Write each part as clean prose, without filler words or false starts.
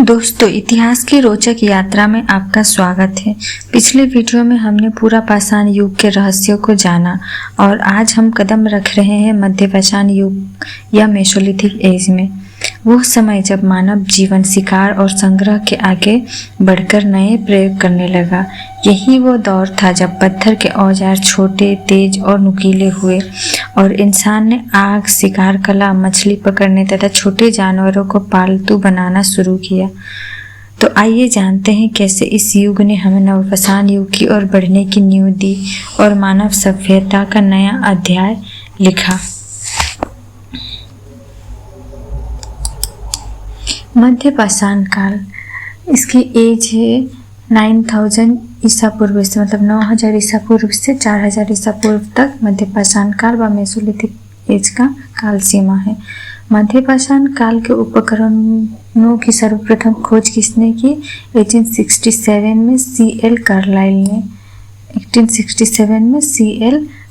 दोस्तों, इतिहास की रोचक यात्रा में आपका स्वागत है। पिछले वीडियो में हमने पूरा पाषाण युग के रहस्यों को जाना और आज हम कदम रख रहे हैं मध्य पाषाण युग या मेसोलिथिक एज में। वो समय जब मानव जीवन शिकार और संग्रह के आगे बढ़कर नए प्रयोग करने लगा। यही वो दौर था जब पत्थर के औजार छोटे, तेज और नुकीले हुए और इंसान ने आग, शिकार कला, मछली पकड़ने तथा छोटे जानवरों को पालतू बनाना शुरू किया। तो आइए जानते हैं कैसे इस युग ने हमें नवपाषाण युग की ओर बढ़ने की नींव दी और मानव सभ्यता का नया अध्याय लिखा। मध्य पाषाण काल, इसकी एज है 9000 ईसा पूर्व से, मतलब 9000 ईसा पूर्व से 4000 ईसा पूर्व तक मध्य पाषाण काल व मेसोलिथिक एज का काल सीमा है। मध्य पाषाण काल के उपकरणों की सर्वप्रथम खोज किसने की? 1867 में C.L.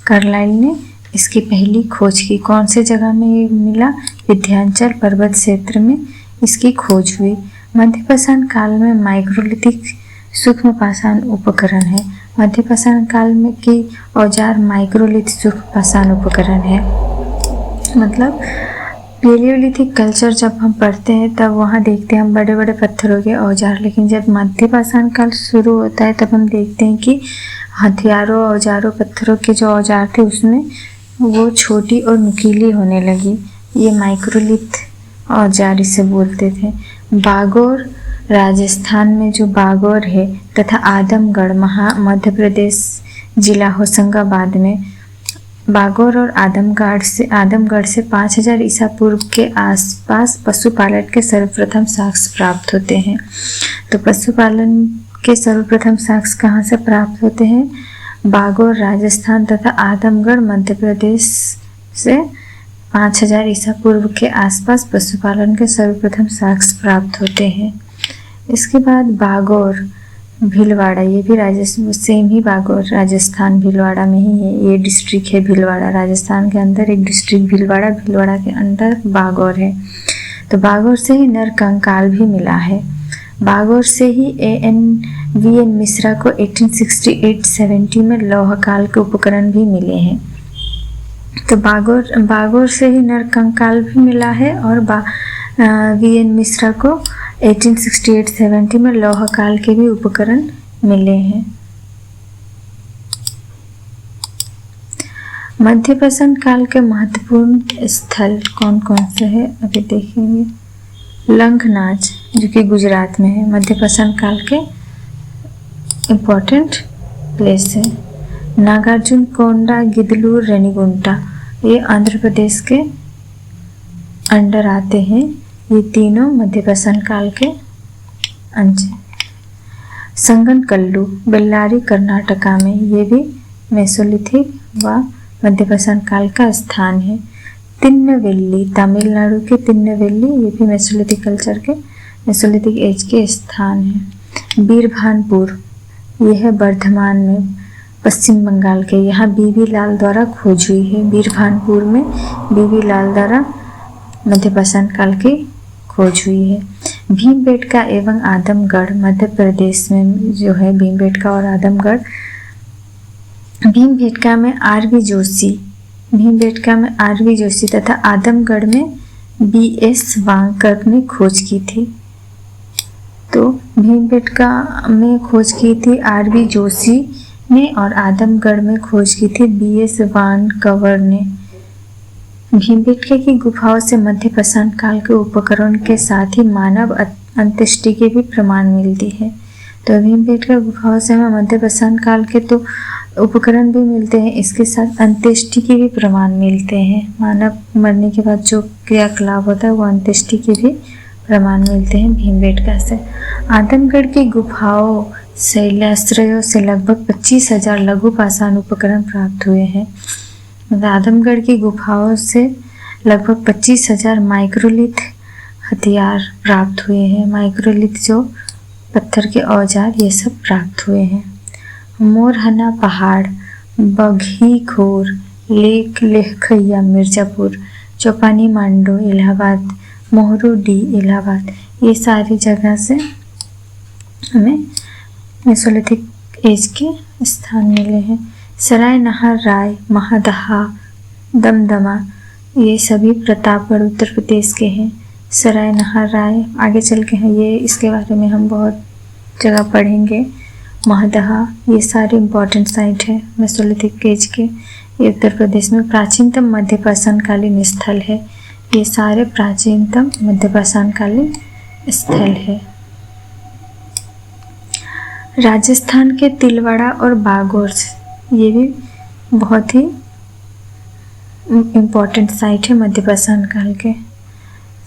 कार्लाइल ने इसकी पहली खोज की। कौन से जगह में ये मिला? विंध्याचल पर्वत क्षेत्र में इसकी खोज हुई। मध्य पाषाण काल में माइक्रोलिथिक सूक्ष्म पाषाण उपकरण है। मध्य पाषाण काल में की औजार माइक्रोलिथ सूक्ष्म पाषाण उपकरण है। मतलब पेलियोलिथिक कल्चर जब हम पढ़ते हैं तब वहाँ देखते हैं हम बड़े बड़े पत्थरों के औजार, लेकिन जब मध्य पाषाण काल शुरू होता है तब हम देखते हैं कि हथियारों, औजारों, पत्थरों के जो औजार थे उसमें वो छोटी और नुकीली होने लगी। ये माइक्रोलिथ औजार इसे बोलते थे। बागोर, राजस्थान में जो बागोर है, तथा आदमगढ़ मध्य प्रदेश जिला होशंगाबाद में। बागोर और आदमगढ़ से 5000 ईसा पूर्व के आसपास पशुपालन के सर्वप्रथम साक्ष्य प्राप्त होते हैं। तो पशुपालन के सर्वप्रथम साक्ष्य कहाँ से प्राप्त होते हैं? बागोर राजस्थान तथा आदमगढ़ मध्य प्रदेश से 5000 ईसा पूर्व के आसपास पशुपालन के सर्वप्रथम साक्ष्य प्राप्त होते हैं। इसके बाद बागोर, भीलवाड़ा, ये भी सेम ही बागोर राजस्थान भीलवाड़ा में ही है। ये डिस्ट्रिक्ट है भीलवाड़ा, राजस्थान के अंदर एक डिस्ट्रिक्ट भीलवाड़ा के अंदर बागोर है। तो बागोर से ही नर कंकाल भी मिला है। बागोर से ही VN मिश्रा को 1868-70 में लौह काल के उपकरण भी मिले हैं। तो बागोर से ही नर कंकाल भी मिला है और VN मिश्रा को 1868-70 में लौह काल के भी उपकरण मिले हैं। मध्य पाषाण काल के महत्वपूर्ण स्थल कौन कौन से हैं अभी देखेंगे। लंघनाच, जो कि गुजरात में है, मध्य पाषाण काल के इम्पोर्टेंट प्लेस है। नागार्जुन कोंडा, गिदलूर, रेनीगुंटा, ये आंध्र प्रदेश के अंडर आते हैं। ये तीनों मध्य पाषाण काल के अंश हैं। संगनकल्लू, बेल्लारी, कर्नाटका में, ये भी मेसोलिथिक व मध्य पाषाण काल का स्थान है। तिन्नवेल्ली, तमिलनाडु के तिन्नवेल्ली, ये भी मेसोलिथिक कल्चर के मेसोलिथिक एज के स्थान है। बीरभानपुर, ये है वर्धमान में, पश्चिम बंगाल के। यहाँ बीबी लाल द्वारा खोज हुई है। बीरभानपुर में बीबी लाल द्वारा मध्य पाषाण काल की खोज हुई है। भीमबेटका एवं आदमगढ़, मध्य प्रदेश में जो है भीमबेटका और आदमगढ़। भीमबेटका में आर.वी. जोशी तथा आदमगढ़ में B.S. वांगकर ने खोज की थी। तो भीमबेटका में खोज की थी आर.वी. जोशी ने और आदमगढ़ में खोज की थी B.S. वांगकर ने। भीमबेटका की गुफाओं से मध्य पाषाण काल के उपकरण के साथ ही मानव अंत्येष्टि के भी प्रमाण मिलती है। तो भीमबेटका गुफाओं से हमें मध्य पाषाण काल के तो उपकरण भी मिलते हैं, इसके साथ अंत्येष्टि के भी प्रमाण मिलते हैं। मानव मरने के बाद जो क्रियाकलाप होता है वो अंत्येष्टि के भी प्रमाण मिलते हैं भीमबेटका से। आदमगढ़ की गुफाओं शैलाश्रयों से लगभग 25,000 लघु पाषाण उपकरण प्राप्त हुए हैं। आदमगढ़ की गुफाओं से लगभग 25,000 माइक्रोलिथ हथियार प्राप्त हुए हैं। माइक्रोलिथ जो पत्थर के औजार, ये सब प्राप्त हुए हैं। मोरहना पहाड़, बघीखोर, लेक लेखैया, मिर्जापुर, चौपानी मांडो, इलाहाबाद, मोहरू डी इलाहाबाद, ये सारी जगह से हमें मेसोलिथिक एज के स्थान मिले हैं। सराय नहर राय, महादहा, दमदमा, ये सभी प्रतापगढ़ उत्तर प्रदेश के हैं। सराय नहर राय आगे चल के हैं, ये इसके बारे में हम बहुत जगह पढ़ेंगे। महादहा, ये सारे इम्पोर्टेंट साइट है मेसोलिथिक एज के। ये उत्तर प्रदेश में प्राचीनतम मध्यपाषाणकालीन स्थल है। ये सारे प्राचीनतम मध्यपाषाणकालीन स्थल है। राजस्थान के तिलवाड़ा और बागोर, ये भी बहुत ही इम्पोर्टेंट साइट है मध्यपाषाण काल के।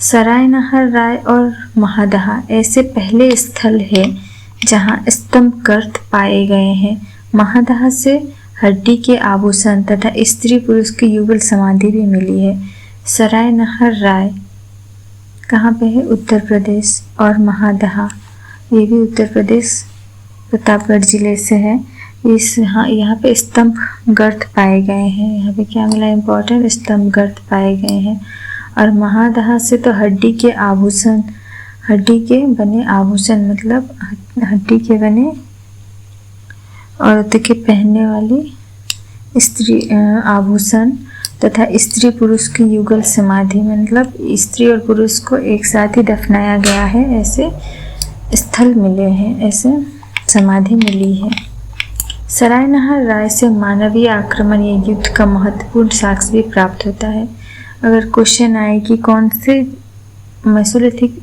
सराय नहर राय और महादहा ऐसे पहले स्थल है जहां स्तंभ गर्त पाए गए हैं। महादहा से हड्डी के आभूषण तथा स्त्री पुरुष की युगल समाधि भी मिली है। सराय नहर राय कहाँ पे है? उत्तर प्रदेश। और महादहा ये भी उत्तर प्रदेश प्रतापगढ़ जिले से है। यहाँ पे स्तंभ गर्त पाए गए हैं। यहाँ पे क्या मिला इम्पोर्टेंट? स्तंभ गर्त पाए गए हैं। और महादहा से तो हड्डी के आभूषण, हड्डी के बने आभूषण मतलब हड्डी के बने औरत के पहनने वाली स्त्री आभूषण तथा स्त्री पुरुष की युगल समाधि, मतलब स्त्री और पुरुष को एक साथ ही दफनाया गया है, ऐसे स्थल मिले हैं, ऐसे समाधि मिली है। सराय नहर राय से मानवीय आक्रमण या युद्ध का महत्वपूर्ण साक्ष्य भी प्राप्त होता है। अगर क्वेश्चन आए कि कौन से मेसोलिथिक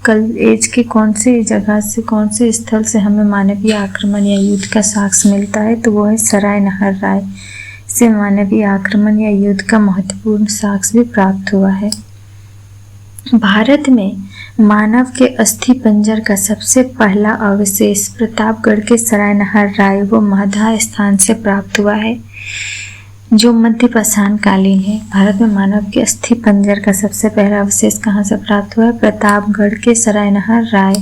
एज के कौन से जगह से, कौन से स्थल से हमें मानवीय आक्रमण या युद्ध का साक्ष्य मिलता है, तो वो है सराय नहर राय से मानवीय आक्रमण या युद्ध का महत्वपूर्ण साक्ष्य भी प्राप्त हुआ है। भारत में मानव के अस्थि पंजर का सबसे पहला अवशेष प्रतापगढ़ के सराय नहर राय व महादहा स्थान से प्राप्त हुआ है, जो मध्यपाषाण कालीन है। भारत में मानव के अस्थि पंजर का सबसे पहला अवशेष कहाँ से प्राप्त हुआ है? प्रतापगढ़ के सराय नहर राय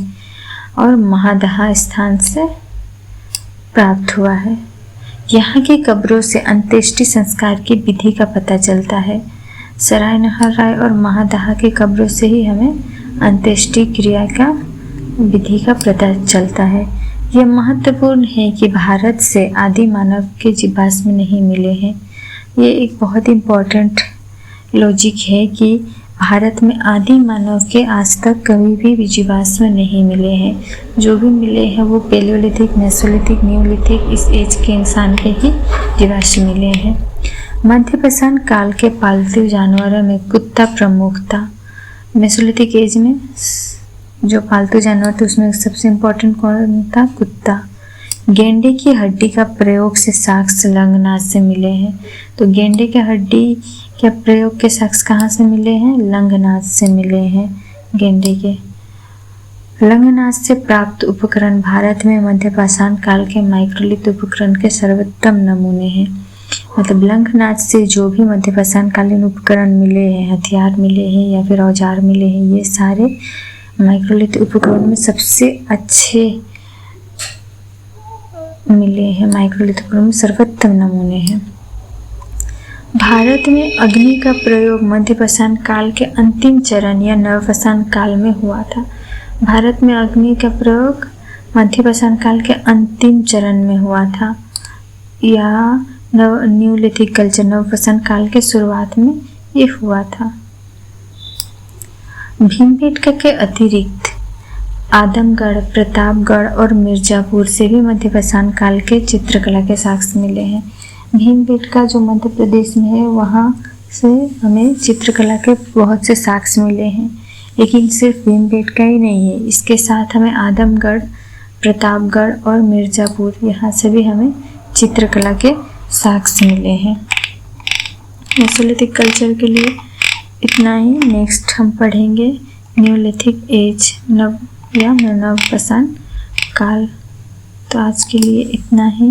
और महादहा स्थान से प्राप्त हुआ है। यहाँ की कब्रों से अंत्येष्टि संस्कार की विधि का पता चलता है। सराय नहर राय और महादहा की कब्रों से ही हमें अंत्येष्टि क्रिया का विधि का पता चलता है। यह महत्वपूर्ण है कि भारत से आदि मानव के जीवाश्म नहीं मिले हैं। ये एक बहुत इम्पोर्टेंट लॉजिक है कि भारत में आदि मानव के आज तक कभी भी जीवाश्म नहीं मिले हैं। जो भी मिले हैं वो पैलियोलिथिक, मेसोलिथिक, न्यूलिथिक इस एज के इंसान के ही जीवाश्म मिले हैं। मध्यपाषाण काल के पालतू जानवरों में कुत्ता प्रमुख था। मेसोलिथिक एज में जो पालतू जानवर थे उसमें सबसे इम्पोर्टेंट कौन था? कुत्ता। गेंडे की हड्डी का प्रयोग से साक्ष्य लंगनाथ से मिले हैं। तो गेंडे के हड्डी के प्रयोग के साक्ष्य कहाँ से मिले हैं? लंगनाथ से मिले हैं। गेंडे के लंगनाथ से प्राप्त उपकरण भारत में मध्यपाषाण काल के माइक्रोलिथ उपकरण के सर्वोत्तम नमूने हैं। मतलब लंगनाथ से जो भी मध्यपाषाण कालीन उपकरण मिले हैं, हथियार मिले हैं या फिर औजार मिले हैं, ये सारे माइक्रोलिथ उपकरण में सबसे अच्छे मिले हैं। माइक्रोलिथ उपकरण में सर्वोत्तम नमूने हैं। भारत में अग्नि का प्रयोग मध्यपाषाण काल के अंतिम चरण या नवपाषाण काल में हुआ था। भारत में अग्नि का प्रयोग मध्यपाषाण काल के अंतिम चरण में हुआ था या न्यूलिथिक कल्चर नवपाषाण काल के शुरुआत में ये हुआ था। भीमबेटका के अतिरिक्त आदमगढ़, प्रतापगढ़ और मिर्जापुर से भी मध्यपाषाण काल के चित्रकला के साक्ष्य मिले हैं। भीमबेटका जो मध्य प्रदेश में है वहाँ से हमें चित्रकला के बहुत से साक्ष्य मिले हैं। लेकिन सिर्फ भीमबेटका ही नहीं है, इसके साथ हमें आदमगढ़, प्रतापगढ़ और मिर्जापुर यहाँ से भी हमें चित्रकला के साक्ष्य मिले हैं। मेसोलिथिक कल्चर के लिए इतना ही। नेक्स्ट हम पढ़ेंगे न्यूलिथिक एज, नवपाषाण काल। तो आज के लिए इतना ही।